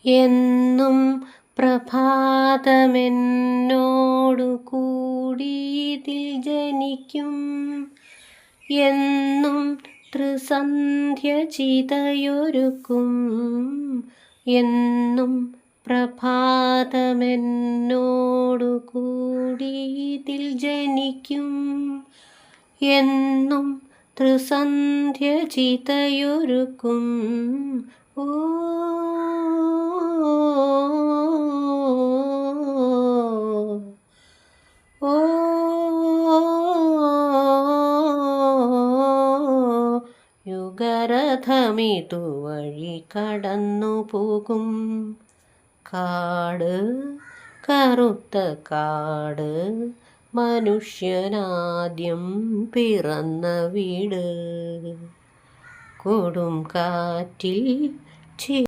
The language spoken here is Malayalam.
എന്നും പ്രഭാതമെന്നോടു കൂടിയതിൽ ജനിക്കും. എന്നും ത്രിസന്ധ്യ ചിതയൊരുക്കും. എന്നും പ്രഭാതമെന്നോടു കൂടിയതിൽ ജനിക്കും. എന്നും ത്രിസന്ധ്യ ചിതയൊരുക്കും. ഓ ഓ യുഗരഥമിതുവഴി കടന്നു പോകും. കാട്, കറുത്ത കാട്, മനുഷ്യനാദ്യം പിറന്ന വീട്. കൊടും കാറ്റിൽ